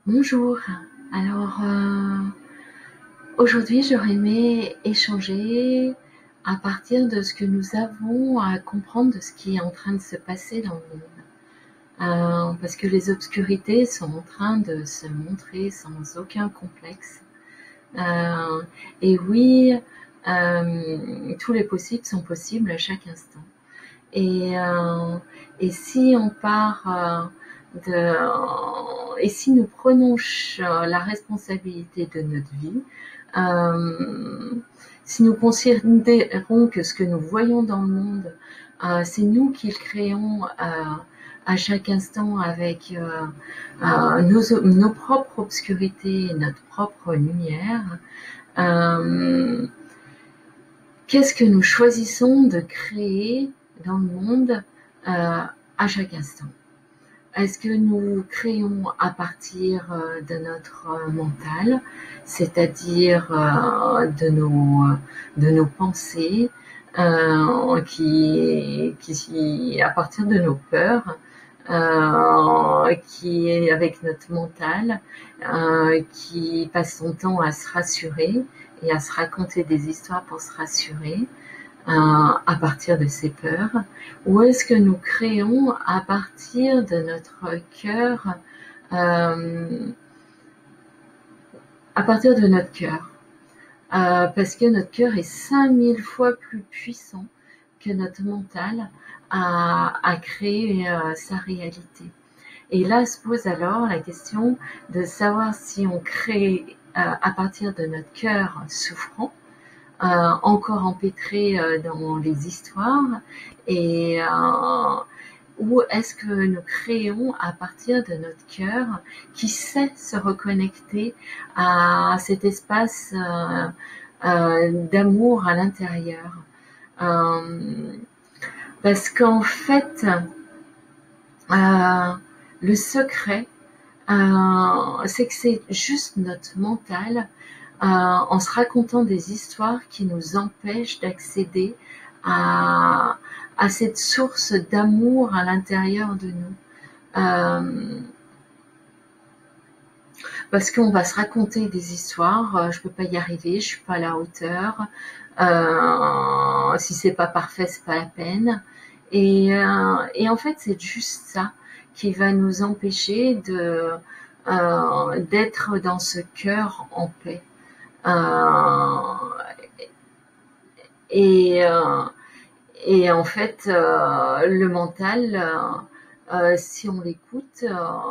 Bonjour. Alors, aujourd'hui, j'aurais aimé échanger à partir de ce que nous avons à comprendre de ce qui est en train de se passer dans le monde. Parce que les obscurités sont en train de se montrer sans aucun complexe. Euh, et oui, tous les possibles sont possibles à chaque instant. Et, euh, et si on part et si nous prenons la responsabilité de notre vie, euh, si nous considérons que ce que nous voyons dans le monde, c'est nous qui le créons à chaque instant avec nos propres obscurités et notre propre lumière, euh, qu'est-ce que nous choisissons de créer dans le monde à chaque instant? Est-ce que nous créons à partir de notre mental, c'est-à-dire de nos pensées, à partir de nos peurs, qui est avec notre mental, qui passe son temps à se rassurer et à se raconter des histoires pour se rassurer, à partir de ces peurs, ou est-ce que nous créons à partir de notre cœur, à partir de notre cœur, parce que notre cœur est 5000 fois plus puissant que notre mental à créer sa réalité. Et là se pose alors la question de savoir si on crée à partir de notre cœur souffrant, encore empêtré dans les histoires, et ou est-ce que nous créons à partir de notre cœur qui sait se reconnecter à cet espace d'amour à l'intérieur, parce qu'en fait le secret, c'est que c'est juste notre mental, en se racontant des histoires qui nous empêchent d'accéder à cette source d'amour à l'intérieur de nous. Parce qu'on va se raconter des histoires, je peux pas y arriver, je suis pas à la hauteur, si c'est pas parfait, c'est pas la peine. Et en fait, c'est juste ça qui va nous empêcher d'être dans ce cœur en paix. Et, euh, et en fait, le mental, si on l'écoute,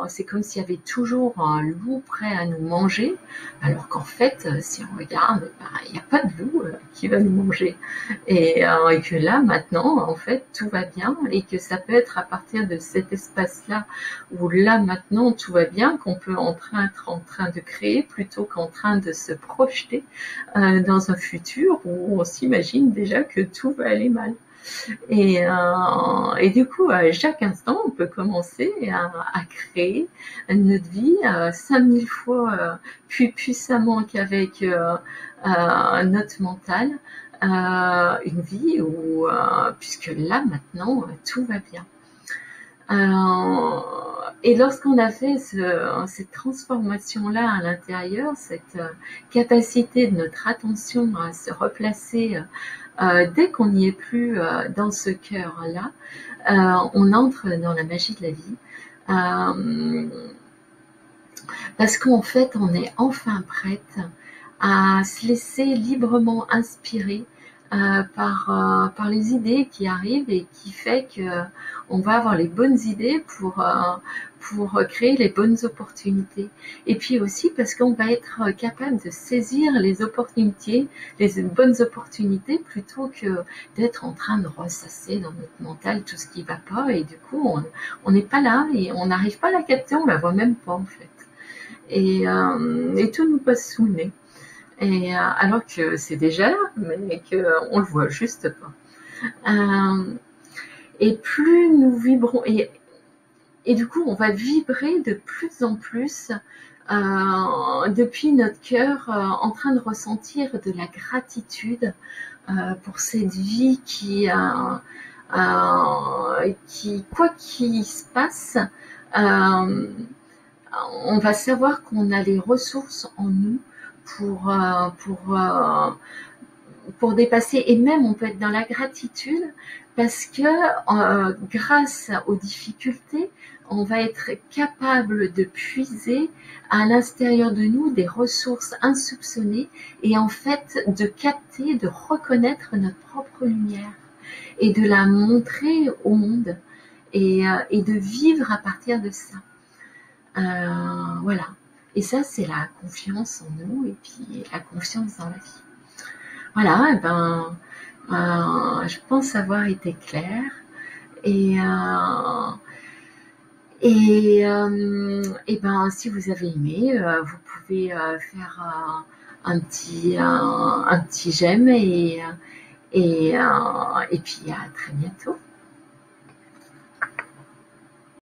c'est comme s'il y avait toujours un loup prêt à nous manger, alors qu'en fait, si on regarde, il n'y a pas de loup qui va nous manger. Et que là, maintenant, en fait, tout va bien, et que ça peut être à partir de cet espace-là, où là, maintenant, tout va bien, qu'on peut être en train de créer, plutôt qu'en train de se projeter dans un futur où on s'imagine déjà que tout va aller mal. Et du coup, à chaque instant, on peut commencer à créer notre vie 5000 fois plus puissamment qu'avec notre mental, une vie où, puisque là, maintenant, tout va bien. Et lorsqu'on a fait cette transformation-là à l'intérieur, cette capacité de notre attention à se replacer dès qu'on n'y est plus dans ce cœur-là, on entre dans la magie de la vie. Parce qu'en fait, on est enfin prête à se laisser librement inspirer par les idées qui arrivent, et qui fait qu'on va avoir les bonnes idées pour créer les bonnes opportunités. Et puis aussi parce qu'on va être capable de saisir les opportunités, les bonnes opportunités, plutôt que d'être en train de ressasser dans notre mental tout ce qui va pas, et du coup on n'est pas là et on n'arrive pas à la capter, on la voit même pas en fait. Et tout nous passe sous le nez. Alors que c'est déjà là, mais qu'on le voit juste pas. Et plus nous vibrons, et du coup on va vibrer de plus en plus depuis notre cœur, en train de ressentir de la gratitude pour cette vie qui, quoi qu'il se passe, on va savoir qu'on a les ressources en nous pour, euh, pour, euh, pour dépasser, et même on peut être dans la gratitude parce que grâce aux difficultés, on va être capable de puiser à l'intérieur de nous des ressources insoupçonnées et en fait de capter, de reconnaître notre propre lumière et de la montrer au monde et de vivre à partir de ça. Voilà. Et ça, c'est la confiance en nous et puis la confiance dans la vie. Voilà, et je pense avoir été claire. Et, euh, si vous avez aimé, vous pouvez faire un petit j'aime et puis à très bientôt.